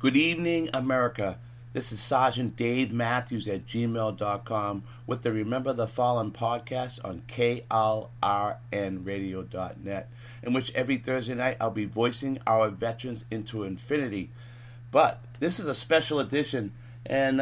Good evening, America. This is Sergeant Dave Matthews at gmail.com with the Remember the Fallen podcast on KLRNradio.net, in which every Thursday night I'll be voicing our veterans into infinity. But this is a special edition, and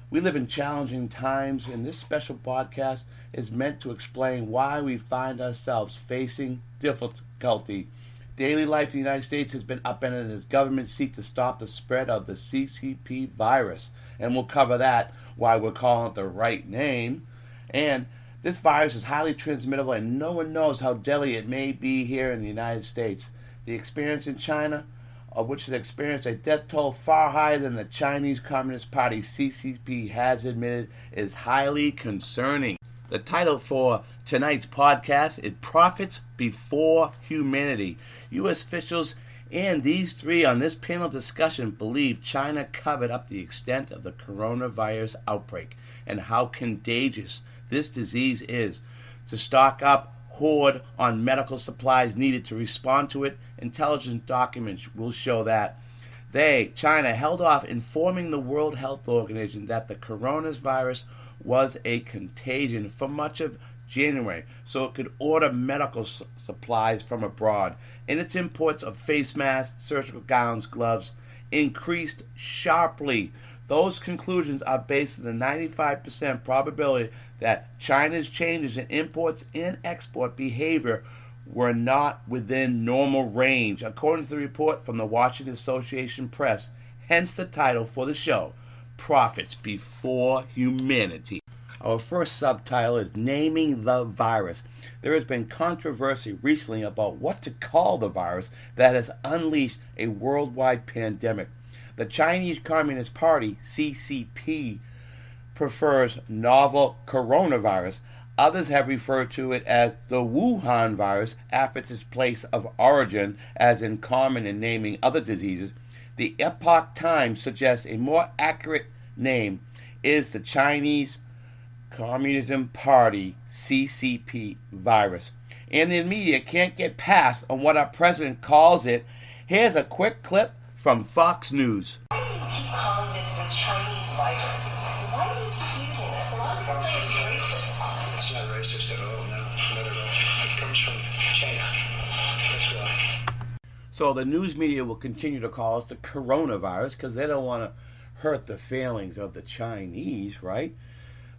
we live in challenging times, and this special podcast is meant to explain why we find ourselves facing difficulty. Daily life in the United States has been upended as governments seek to stop the spread of the CCP virus. And we'll cover that, why we're calling it the right name. And this virus is highly transmittable, and no one knows how deadly it may be here in the United States. The experience in China, of which has experienced a death toll far higher than the Chinese Communist Party CCP has admitted, is highly concerning. The title for tonight's podcast is Profits Before Humanity. U.S. officials and these three on this panel discussion believe China covered up the extent of the coronavirus outbreak and how contagious this disease is. To stock up, hoard on medical supplies needed to respond to it, intelligence documents will show that. China, held off informing the World Health Organization that the coronavirus was a contagion for much of January, so it could order medical supplies from abroad. And its imports of face masks, surgical gowns, gloves increased sharply. Those conclusions are based on the 95% probability that China's changes in imports and export behavior were not within normal range, according to the report from the Washington Association Press, hence the title for the show, Profits Before Humanity. Our first subtitle is Naming the Virus. There has been controversy recently about what to call the virus that has unleashed a worldwide pandemic. The Chinese Communist Party, CCP, prefers novel coronavirus. Others have referred to it as the Wuhan virus after its place of origin, as in common in naming other diseases. The Epoch Times suggests a more accurate name is the Chinese Communism Party CCP virus. And the media can't get past on what our president calls it. Here's a quick clip from Fox News. Why do you keep calling this the Chinese virus? Why do you keep using this? A lot of people say it's racist. It's not racist at all, no. Not at all. It comes from China. That's why. So the news media will continue to call it the coronavirus because they don't want to hurt the feelings of the Chinese, right?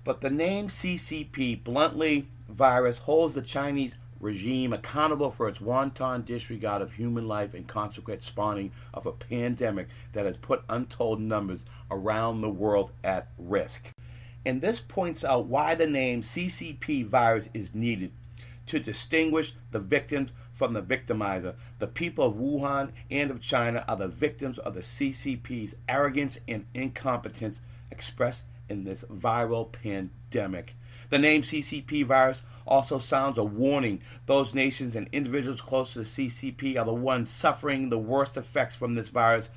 But the name CCP, bluntly, virus, holds the Chinese regime accountable for its wanton disregard of human life and consequent spawning of a pandemic that has put untold numbers around the world at risk. And this points out why the name CCP virus is needed, to distinguish the victims from the victimizer. The people of Wuhan and of China are the victims of the CCP's arrogance and incompetence expressed in this viral pandemic. The name CCP virus also sounds a warning. Those nations and individuals close to the CCP are the ones suffering the worst effects from this virus,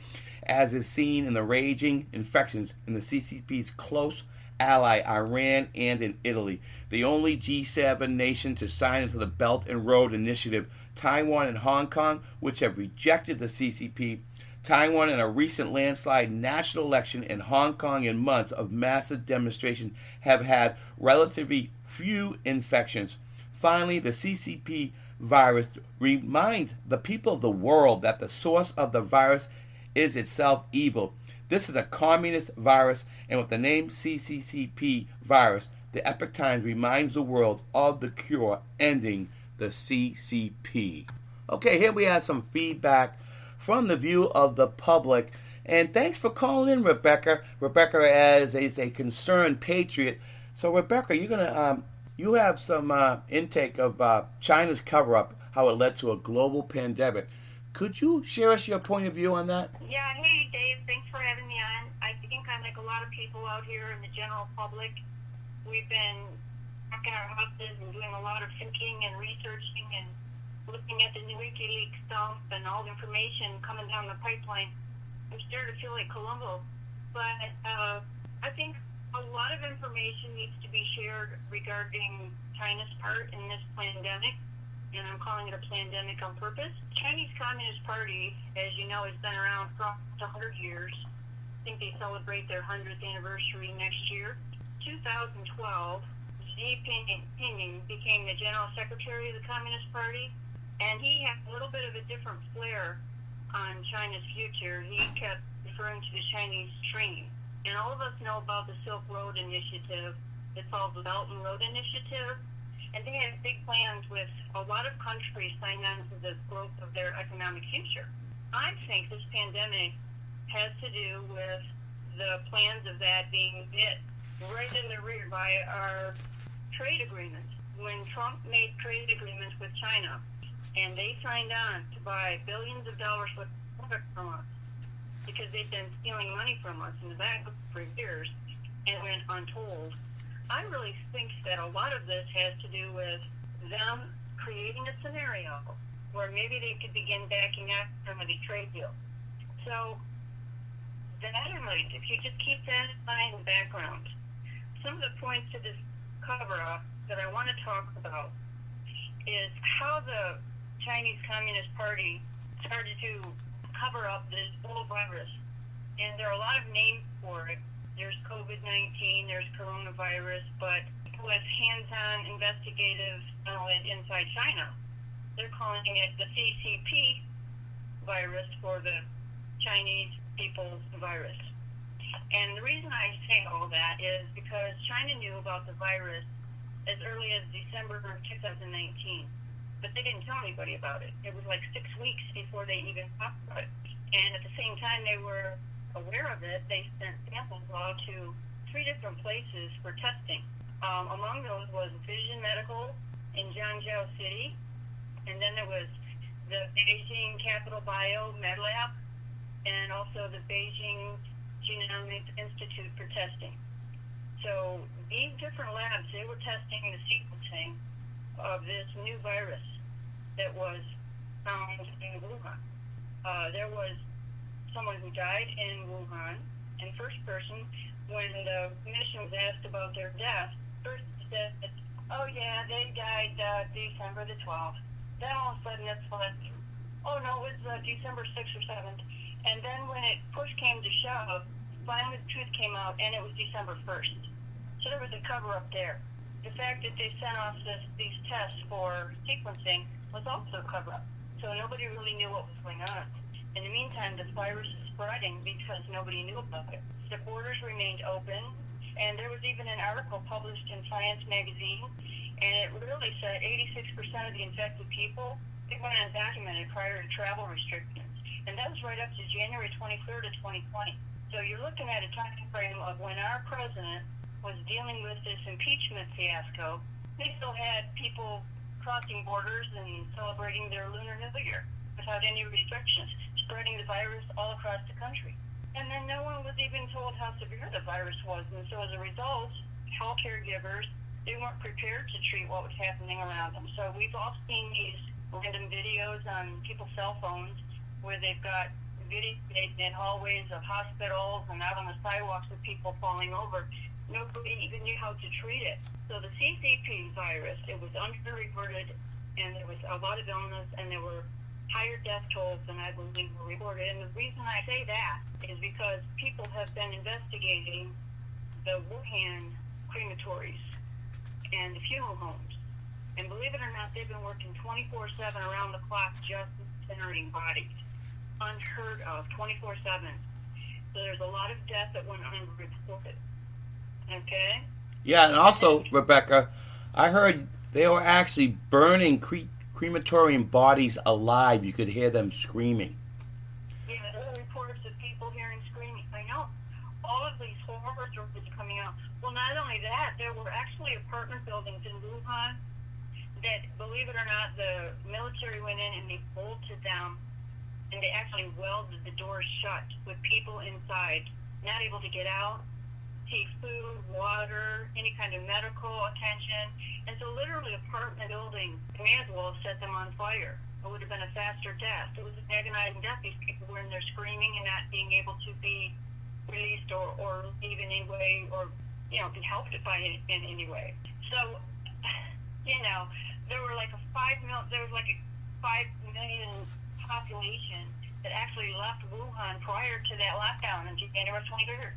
as is seen in the raging infections in the CCP's close ally Iran and in Italy. The only G7 nation to sign into the Belt and Road Initiative, Taiwan and Hong Kong, which have rejected the CCP. Taiwan in a recent landslide national election, in Hong Kong in months of massive demonstration, have had relatively few infections. Finally, the CCP virus reminds the people of the world that the source of the virus is itself evil. This is a communist virus, and with the name CCP virus, the Epoch Times reminds the world of the cure, ending the CCP. Okay, here we have some feedback from the view of the public. And thanks for calling in, Rebecca. Rebecca is a concerned patriot. So, Rebecca, you have some intake of China's cover-up, how it led to a global pandemic. Could you share us your point of view on that? Yeah, hey, Dave. Thanks for having me on. I think I'm like a lot of people out here in the general public. We've been packing our houses and doing a lot of thinking and researching and looking at the new WikiLeaks stuff and all the information coming down the pipeline. I'm starting to feel like Columbo. But I think a lot of information needs to be shared regarding China's part in this pandemic. And I'm calling it a pandemic on purpose. Chinese Communist Party, as you know, has been around for almost 100 years. I think they celebrate their 100th anniversary next year. 2012, Xi Jinping became the General Secretary of the Communist Party, and he had a little bit of a different flair on China's future. He kept referring to the Chinese dream. And all of us know about the Silk Road Initiative. It's called the Belt and Road Initiative. And they had big plans with a lot of countries signing on to the growth of their economic future. I think this pandemic has to do with the plans of that being hit right in the rear by our trade agreements. When Trump made trade agreements with China, and they signed on to buy billions of dollars worth of products from us because they'd been stealing money from us in the back for years and went untold. I really think that a lot of this has to do with them creating a scenario where maybe they could begin backing out some of the trade deals. So that in mind, if you just keep that in mind in the background, some of the points to this cover-up that I want to talk about is how the Chinese Communist Party started to cover up this whole virus. And there are a lot of names for it. There's COVID-19, there's coronavirus, but with hands-on investigative knowledge inside China, they're calling it the CCP virus, for the Chinese people's virus. And the reason I say all that is because China knew about the virus as early as December of 2019, but they didn't tell anybody about it. It was like 6 weeks before they even talked about it. And at the same time they were aware of it, they sent samples out to 3 different places for testing. Among those was Vision Medical in Zhangjiao City, and then there was the Beijing Capital Bio Med Lab, and also the Beijing Genomics Institute for testing. So these different labs, they were testing the sequencing of this new virus that was found in Wuhan. There was someone who died in Wuhan, and first person, when the commission was asked about their death, first said, oh yeah, they died December the 12th. Then all of a sudden it's like, oh no, it was December 6th or 7th. And then when it push came to shove, finally the truth came out, and it was December 1st. So there was a cover-up there. The fact that they sent off these tests for sequencing was also a cover-up. So nobody really knew what was going on. In the meantime, this virus is spreading because nobody knew about it. The borders remained open, and there was even an article published in Science magazine, and it really said 86% of the infected people, they went undocumented prior to travel restrictions. And that was right up to January 23rd of 2020. So you're looking at a time frame of when our president was dealing with this impeachment fiasco. They still had people crossing borders and celebrating their Lunar New Year without any restrictions, spreading the virus all across the country. And then no one was even told how severe the virus was. And so as a result, health caregivers, they weren't prepared to treat what was happening around them. So we've all seen these random videos on people's cell phones where they've got videos in hallways of hospitals and out on the sidewalks with people falling over. Nobody even knew how to treat it. So the CCP virus, it was underreported, and there was a lot of illness, and there were higher death tolls than I believe were reported. And the reason I say that is because people have been investigating the Wuhan crematories and the funeral homes. And believe it or not, they've been working 24/7 around the clock just incinerating bodies. Unheard of, 24/7. So there's a lot of death that went unreported. Okay? Yeah, and also, Rebecca, I heard they were actually burning crematorium bodies alive. You could hear them screaming. Yeah, there were reports of people hearing screaming. I know. All of these horror stories are coming out. Well, not only that, there were actually apartment buildings in Wuhan that, believe it or not, the military went in and they bolted them, and they actually welded the doors shut with people inside, not able to get out, take food, water, any kind of medical attention. And so literally apartment buildings, they may as well have set them on fire. It would have been a faster death. It was an agonizing death. These people were in there screaming and not being able to be released or leave in any way, or, you know, be helped by in any way. So, you know, there was like a 5 million population that actually left Wuhan prior to that lockdown on January 23rd.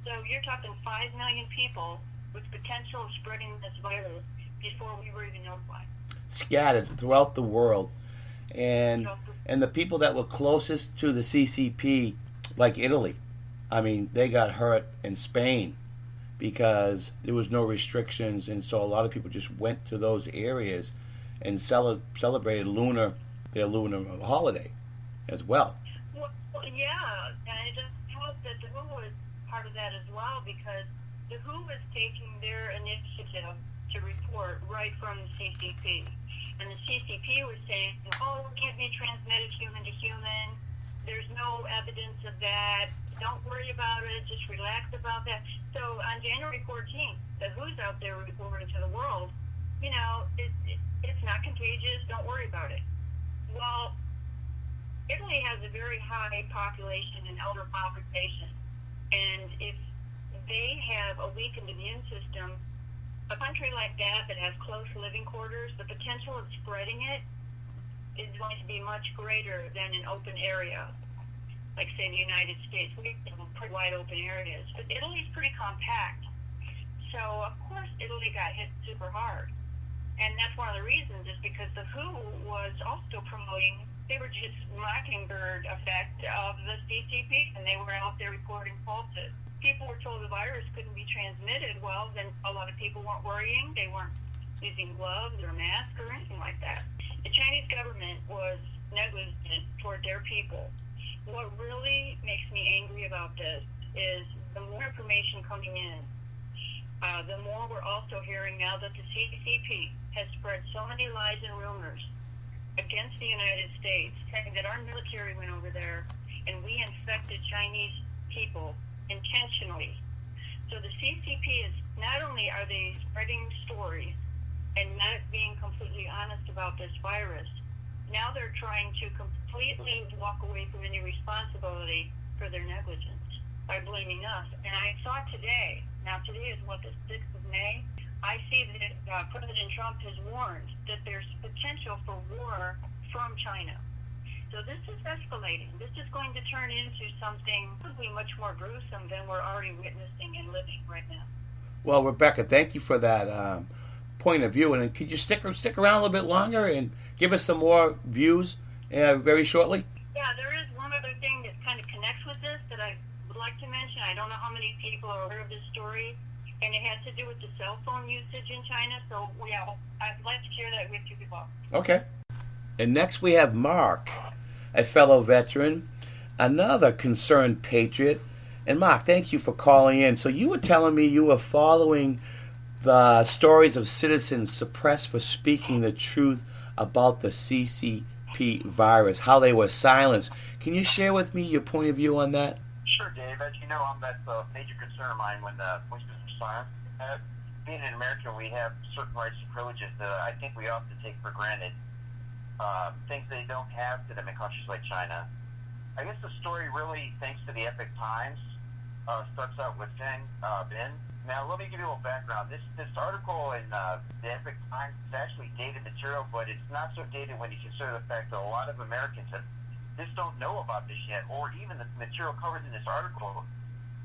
So you're talking 5 million people with potential of spreading this virus before we were even notified. Scattered throughout the world. And the people that were closest to the CCP, like Italy, I mean, they got hurt in Spain because there was no restrictions, and so a lot of people just went to those areas and celebrated their lunar holiday as well. Well, yeah, and it just helps that the WHO was part of that as well, because the WHO is taking their initiative to report right from the CCP. And the CCP was saying, oh, it can't be transmitted human to human. There's no evidence of that. Don't worry about it. Just relax about that. So on January 14th, the WHO's out there reporting to the world, it's not contagious. Don't worry about it. Well, Italy has a very high population and elder population. And if they have a weakened immune system, a country like that has close living quarters, the potential of spreading it is going to be much greater than an open area, like, say, the United States. We have pretty wide open areas. But Italy's pretty compact. So, of course, Italy got hit super hard. And that's one of the reasons, is because the WHO was also promoting, they were just mockingbird effect of the CCP, and they were out there reporting falsehoods. People were told the virus couldn't be transmitted. Well, then a lot of people weren't worrying. They weren't using gloves or masks or anything like that. The Chinese government was negligent toward their people. What really makes me angry about this is the more information coming in, the more we're also hearing now that the CCP has spread so many lies and rumors against the United States, saying that our military went over there and we infected Chinese people intentionally. So the CCP is, not only are they spreading stories and not being completely honest about this virus, now they're trying to completely walk away from any responsibility for their negligence by blaming us. And I saw today, now today is the 6th of May, I see that President Trump has warned that there's potential for war from China. So this is escalating. This is going to turn into something probably much more gruesome than we're already witnessing and living right now. Well, Rebecca, thank you for that point of view. And could you stick around a little bit longer and give us some more views very shortly? Yeah, there is one other thing that kind of connects with this that I would like to mention. I don't know how many people are aware of this story, and it has to do with the cell phone usage in China. So, yeah, I'd like to share that with you people. Okay. And next we have Mark, a fellow veteran, another concerned patriot. And Mark, thank you for calling in. So you were telling me you were following the stories of citizens suppressed for speaking the truth about the CCP virus, how they were silenced. Can you share with me your point of view on that? Sure, Dave. As you know, that's a major concern of mine when the voices are silenced. Being an American, we have certain rights and privileges that I think we often take for granted. Things they don't have to them in countries like China. I guess the story really, thanks to the Epoch Times, starts out with Ben. Now, let me give you a little background. This article in the Epoch Times is actually dated material, but it's not so dated when you consider the fact that a lot of Americans just don't know about this yet, or even the material covered in this article.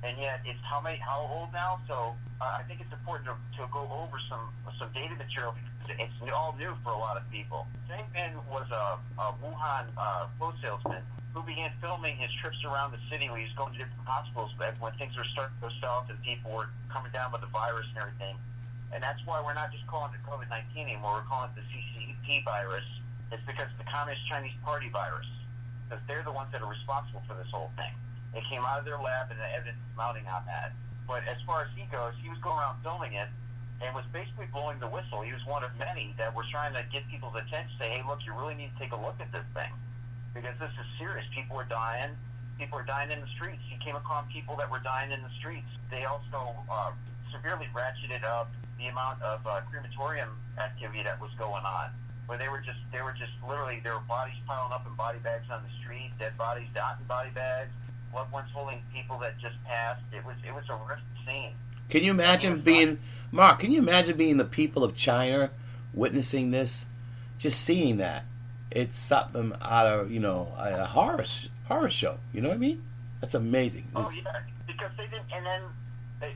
And yet, it's how old now? So I think it's important to go over some data material because it's all new for a lot of people. Zhang Ben was a Wuhan clothes salesman who began filming his trips around the city when he was going to different hospitals when things were starting to go south and people were coming down with the virus and everything. And that's why we're not just calling it COVID-19 anymore. We're calling it the CCP virus. It's because of the Communist Chinese Party virus, because they're the ones that are responsible for this whole thing. It came out of their lab, and the evidence is mounting on that. But as far as he goes, he was going around filming it and was basically blowing the whistle. He was one of many that were trying to get people's attention, say, hey, look, you really need to take a look at this thing because this is serious. People are dying. People are dying in the streets. He came upon people that were dying in the streets. They also severely ratcheted up the amount of crematorium activity that was going on, where they were just literally, there were bodies piling up in body bags on the street, dead bodies out in body bags, loved ones holding people that just passed. It was a horrific scene. Can you imagine being the people of China witnessing this, just seeing that? it's something out of, you know, a horror show. You know what I mean? That's amazing. Oh yeah, because they didn't, and then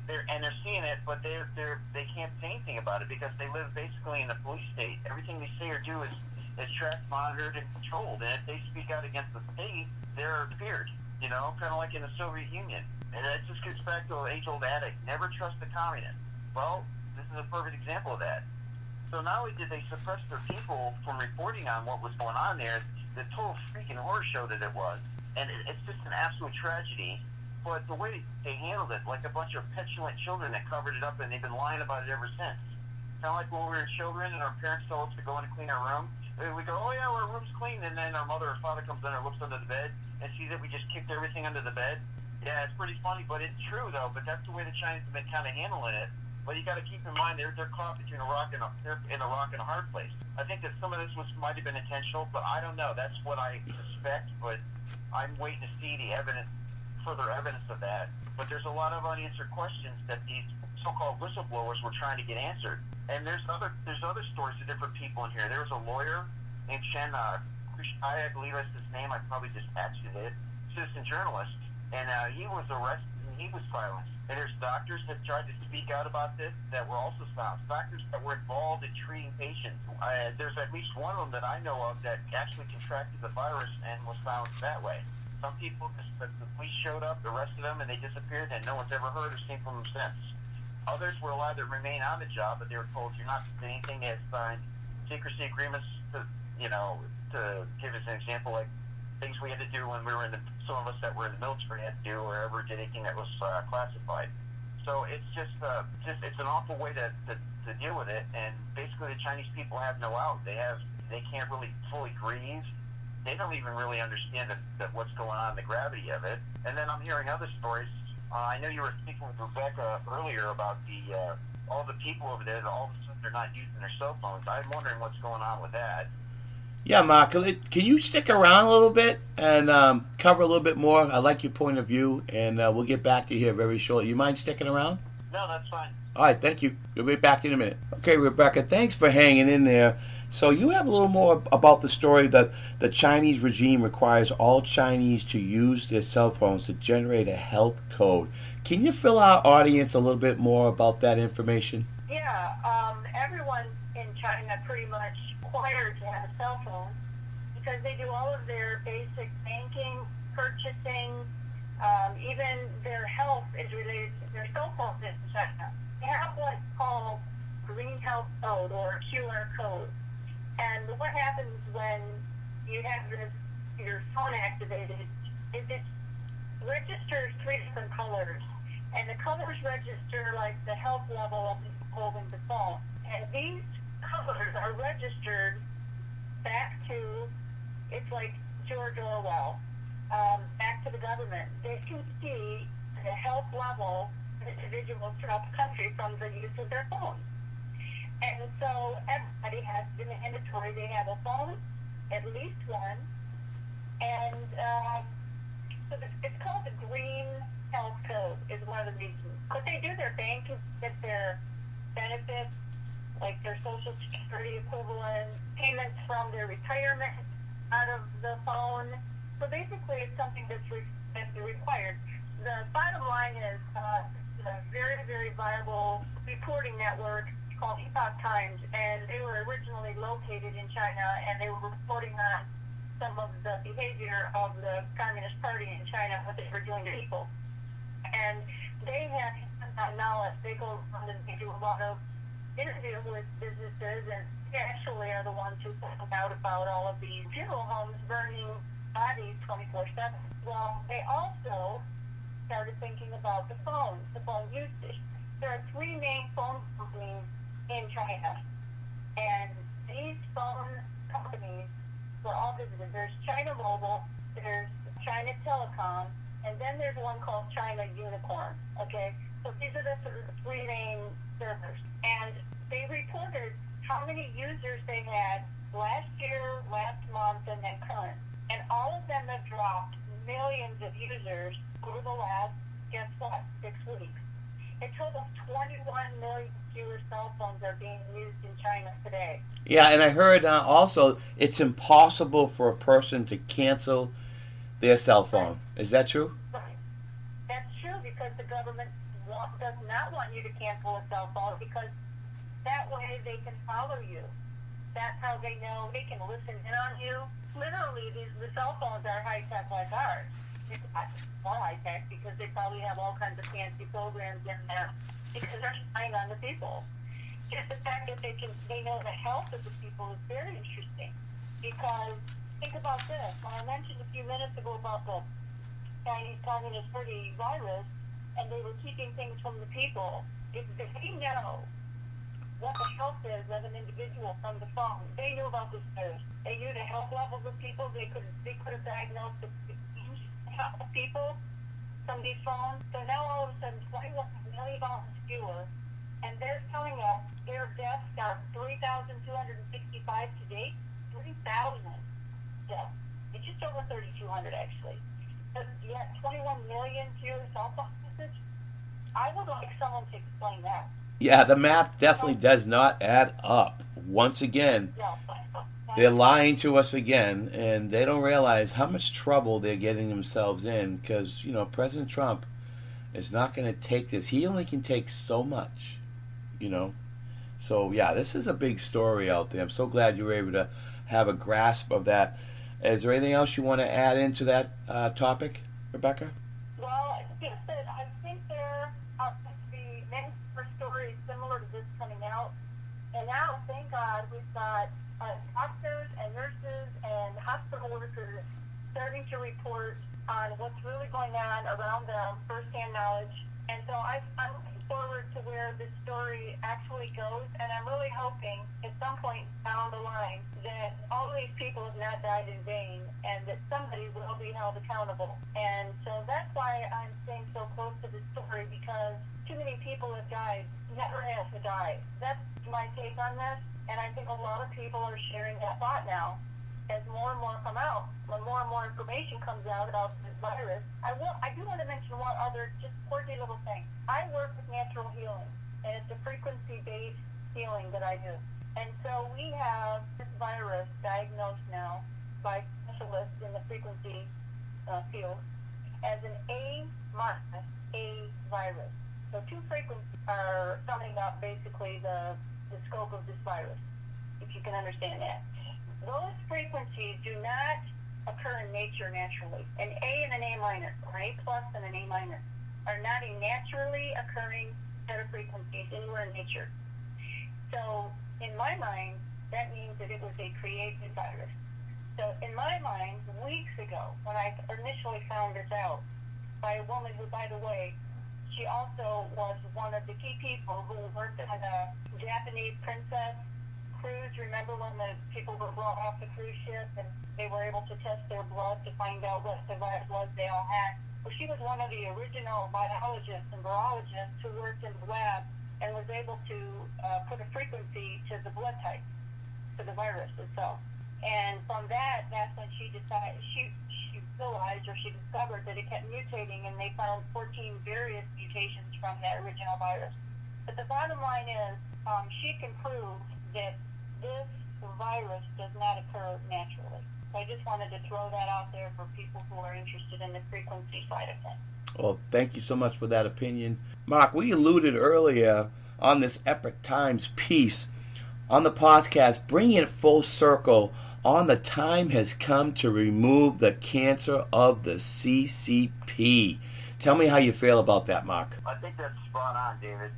they're seeing it, but they can't say anything about it because they live basically in a police state. Everything they say or do is tracked, monitored, and controlled. And if they speak out against the state, they're feared. You know, kind of like in the Soviet Union. And it just gets back to an age-old adage: never trust the communist. Well, this is a perfect example of that. So not only did they suppress their people from reporting on what was going on there, the total freaking horror show that it was, and it's just an absolute tragedy. But the way they handled it, like a bunch of petulant children that covered it up, and they've been lying about it ever since. Kind of like when we were children and our parents told us to go in and clean our room. We go, oh yeah, our room's clean, and then our mother or father comes in and looks under the bed and sees that we just kicked everything under the bed. Yeah, it's pretty funny, but it's true though. But that's the way the Chinese have been kind of handling it. But you got to keep in mind they're caught between a rock and a hard place. I think that some of this might have been intentional, but I don't know. That's what I suspect. But I'm waiting to see the further evidence of that. But there's a lot of unanswered questions that these so-called whistleblowers were trying to get answered. And there's other stories of different people in here. There was a lawyer named Chen Quishi, I believe that's his name. I probably just patched it. Citizen journalist, and he was arrested and he was silenced. And there's doctors that tried to speak out about this that were also silenced. Doctors that were involved in treating patients. There's at least one of them that I know of that actually contracted the virus and was silenced that way. Some people, the police showed up, arrested them, and they disappeared, and no one's ever heard or seen from them since. Others were allowed to remain on the job, but they were told you're not to do anything. They had signed secrecy agreements to give us an example, like things we had to do when we were some of us that were in the military had to do or ever did anything that was classified. So it's just it's an awful way to deal with it, and basically the Chinese people have no out. They can't really fully grieve. They don't even really understand that what's going on, the gravity of it. And then I'm hearing other stories. I know you were speaking with Rebecca earlier about all the people over there that all of a sudden they're not using their cell phones. I'm wondering what's going on with that. Yeah, Mark, can you stick around a little bit and cover a little bit more? I like your point of view, and we'll get back to you here very shortly. You mind sticking around? No, that's fine. All right, thank you. We'll be back in a minute. Okay, Rebecca, thanks for hanging in there. So you have a little more about the story that the Chinese regime requires all Chinese to use their cell phones to generate a health code. Can you fill our audience a little bit more about that information? Yeah, everyone in China pretty much required to have a cell phone because they do all of their basic banking, purchasing, even their health is related to their cell phones in China. They have what's called Green Health Code or QR code. And what happens when you have your phone activated is it registers three different colors. And the colors register like the health level of holding the phone. And these colors are registered back to, it's like George Orwell, back to the government. They can see the health level of individuals throughout the country from the use of their phones. And so everybody has to be mandatory. They have a phone, at least one, and so it's called the Green Health Code is one of the reasons. But they do their banking, get their benefits, like their Social Security equivalent, payments from their retirement out of the phone. So basically it's something that's required. The bottom line is a very, very viable reporting network called Epoch Times, and they were originally located in China, and they were reporting on some of the behavior of the Communist Party in China, what they were doing to people. And they have knowledge. They go around and they do a lot of interviews with businesses, and they actually are the ones who found out about all of these funeral homes burning bodies 24/7. Well, they also started thinking about the phone usage. There are three main phone companies in China, and these phone companies were all visited. There's China Mobile, there's China Telecom, and then there's one called China Unicorn. Okay, so these are the three main servers, and they reported how many users they had last year, last month, and then current, and all of them have dropped millions of users over the last, guess what, 6 weeks. A total of 21 million fewer cell phones are being used in China today. Yeah, and I heard also it's impossible for a person to cancel their cell phone. Is that true? Right. That's true because the government does not want you to cancel a cell phone because that way they can follow you. That's how they know they can listen in on you. Literally, the cell phones are high-tech like ours. It's not more high-tech because they probably have all kinds of fancy programs in there because they're spying on the people. Just the fact that they know the health of the people is very interesting because think about this. When I mentioned a few minutes ago about the Chinese Communist Party virus and they were keeping things from the people, if they know what the health is of an individual from the phone, they knew about this virus. They knew the health levels of people. They could have diagnosed the health of people from these phones. So now all of a sudden, 21 million fewer, and they're telling us their deaths are 3,265 to date. 3,000 deaths. It's just over 3,200 actually. But yet 21 million fewer cell phone usage. I would like someone to explain that. Yeah, the math definitely does not add up. Once again, they're lying to us again, and they don't realize how much trouble they're getting themselves in because, you know, President Trump is not going to take this. He only can take so much, you know. So, yeah, this is a big story out there. I'm so glad you were able to have a grasp of that. Is there anything else you want to add into that topic, Rebecca? Well, just that I think there are going to be many more stories similar to this coming out. And now, thank God, we've got doctors and nurses and hospital workers starting to report on what's really going on around them, firsthand knowledge. And so I'm looking forward to where this story actually goes, and I'm really hoping at some point down the line that all of these people have not died in vain and that somebody will be held accountable. And so that's why I'm staying so close to this story, because too many people have died, never have to die. That's my take on this, and I think a lot of people are sharing that thought now. As more and more come out, when more and more information comes out about this virus, I do want to mention one other just quirky little thing. I work with natural healing, and it's a frequency-based healing that I do. And so we have this virus diagnosed now by specialists in the frequency field as an A- virus. So two frequencies are summing up basically the scope of this virus, if you can understand that. Those frequencies do not occur in nature naturally. An A and an A minus, or A plus and an A minus, are not a naturally occurring set of frequencies anywhere in nature. So, in my mind, that means that it was a created virus. So, in my mind, weeks ago, when I initially found this out, by a woman who, by the way, she also was one of the key people who worked on a Japanese princess cruise. Remember when the people were brought off the cruise ship and they were able to test their blood to find out what the virus was they all had? Well, she was one of the original biologists and virologists who worked in the lab and was able to put a frequency to the blood type, to the virus itself. And from that's when she decided, she realized, or she discovered that it kept mutating, and they found 14 various mutations from that original virus. But the bottom line is, she can prove that this virus does not occur naturally. So I just wanted to throw that out there for people who are interested in the frequency side of things. Well, thank you so much for that opinion. Mark, we alluded earlier on this Epic Times piece on the podcast, bringing it full circle on the time has come to remove the cancer of the CCP. Tell me how you feel about that, Mark. I think that's spot on, David.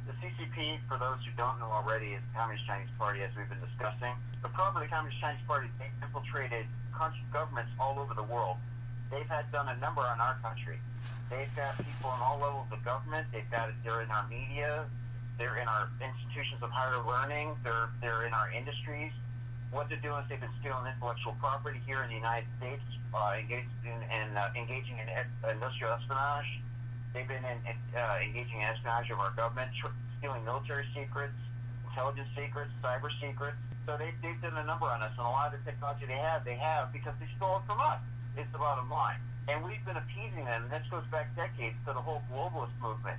The CCP, for those who don't know already, is the Communist Chinese Party, as we've been discussing. The problem with the Communist Chinese Party is they've infiltrated governments all over the world. They've done a number on our country. They've got people in all levels of government. They're in our media. They're in our institutions of higher learning. They're in our industries. What they're doing is they've been stealing intellectual property here in the United States, engaging in industrial espionage. They've been engaging in espionage of our government, stealing military secrets, intelligence secrets, cyber secrets. So they've done a number on us, and a lot of the technology they have because they stole it from us. It's the bottom line. And we've been appeasing them, and this goes back decades to the whole globalist movement.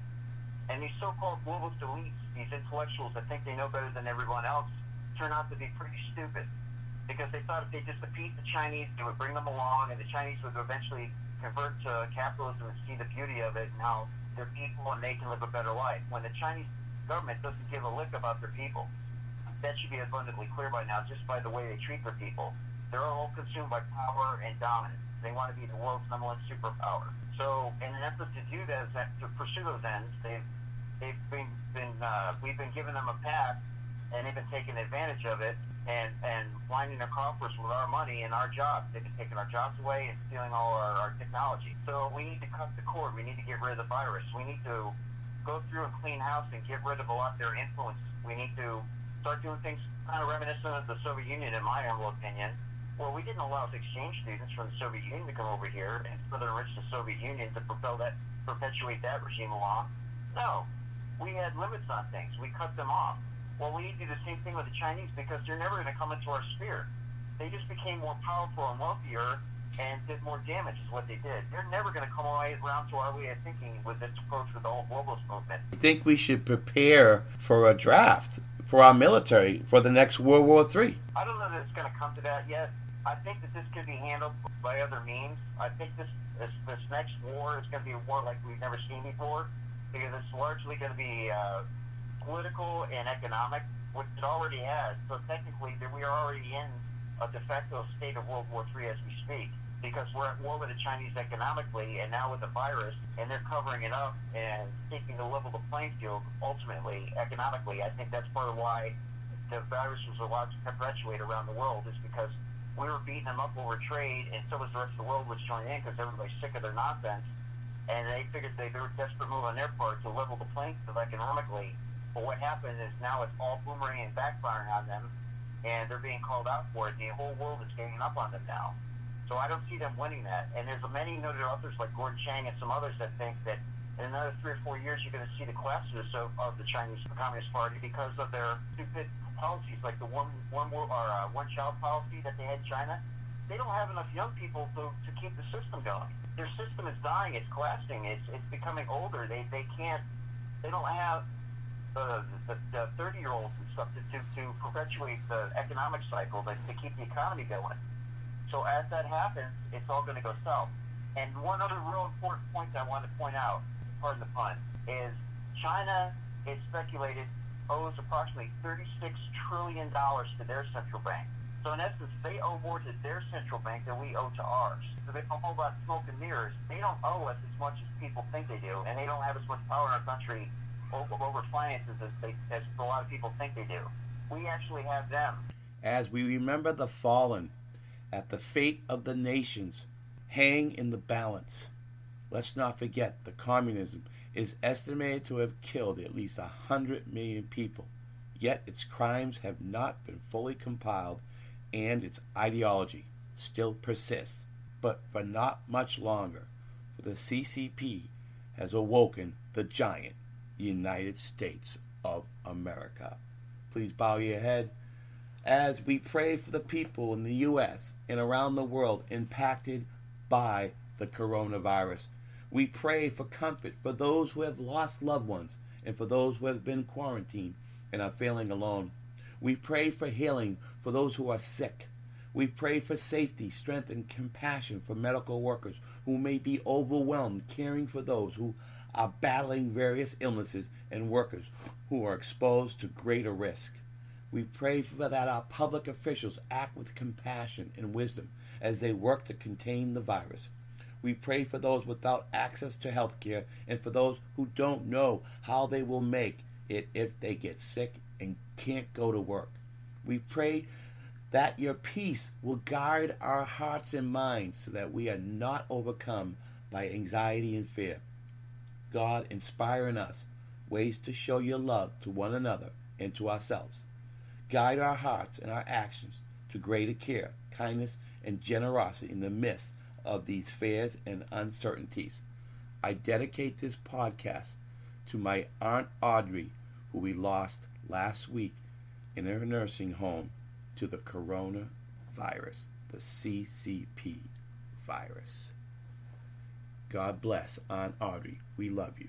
And these so-called globalist elites, these intellectuals that think they know better than everyone else, turn out to be pretty stupid. Because they thought if they just appeased the Chinese, they would bring them along, and the Chinese would eventually convert to capitalism and see the beauty of it and how they're people and they can live a better life. When the Chinese government doesn't give a lick about their people, that should be abundantly clear by now, just by the way they treat their people. They're all consumed by power and dominance. They want to be the world's number one superpower. So, in an effort to do that, to pursue those ends, we've been giving them a path, and they've been taking advantage of it and lining their coffers with our money and our jobs. They've been taking our jobs away and stealing all our technology. So we need to cut the cord. We need to get rid of the virus. We need to go through and clean house and get rid of a lot of their influence. We need to start doing things kind of reminiscent of the Soviet Union, in my humble opinion. Well, we didn't allow exchange students from the Soviet Union to come over here and further enrich the Soviet Union to perpetuate that regime along. No, we had limits on things. We cut them off. Well, we need to do the same thing with the Chinese because they're never going to come into our sphere. They just became more powerful and wealthier and did more damage is what they did. They're never going to come around to our way of thinking with this approach with the whole globalist movement. I think we should prepare for a draft for our military for the next World War III. I don't know that it's going to come to that yet. I think that this could be handled by other means. I think this next war is going to be a war like we've never seen before because it's largely going to be political and economic, which it already has. So technically, we are already in a de facto state of World War III as we speak because we're at war with the Chinese economically and now with the virus, and they're covering it up and seeking to level the playing field ultimately, economically. I think that's part of why the virus was allowed to perpetuate around the world is because we were beating them up over trade, and so was the rest of the world was joining in because everybody's sick of their nonsense, and they figured they were a desperate move on their part to level the playing field economically. But what happened is now it's all boomerang and backfiring on them, and they're being called out for it. The whole world is ganging up on them now. So I don't see them winning that. And there's many noted authors like Gordon Chang and some others that think that in another 3 or 4 years you're going to see the collapse of the Chinese Communist Party because of their stupid policies like the one-child policy that they had in China. They don't have enough young people to keep the system going. Their system is dying. It's collapsing. It's becoming older. They don't have the 30-year-olds and stuff to perpetuate the economic cycle to keep the economy going. So as that happens, it's all going to go south. And one other real important point that I want to point out, pardon the pun, is China is speculated owes approximately $36 trillion to their central bank. So in essence, they owe more to their central bank than we owe to ours. So they don't know about smoke and mirrors. They don't owe us as much as people think they do, and they don't have as much power in our country over finances as a lot of people think they do. We actually have them. As we remember the fallen, at the fate of the nations hang in the balance. Let's not forget the communism is estimated to have killed at least 100 million people, yet its crimes have not been fully compiled and its ideology still persists, but for not much longer, for the CCP has awoken the giant United States of America. Please bow your head as we pray for the people in the U.S. and around the world impacted by the coronavirus. We pray for comfort for those who have lost loved ones and for those who have been quarantined and are feeling alone. We pray for healing for those who are sick. We pray for safety, strength, and compassion for medical workers who may be overwhelmed caring for those who are battling various illnesses and workers who are exposed to greater risk. We pray for that our public officials act with compassion and wisdom as they work to contain the virus. We pray for those without access to health care and for those who don't know how they will make it if they get sick and can't go to work. We pray that your peace will guard our hearts and minds so that we are not overcome by anxiety and fear. God, inspire in us ways to show your love to one another and to ourselves. Guide our hearts and our actions to greater care, kindness, and generosity in the midst of these fears and uncertainties. I dedicate this podcast to my Aunt Audrey, who we lost last week in her nursing home to the coronavirus, the CCP virus. God bless Aunt Audrey. We love you.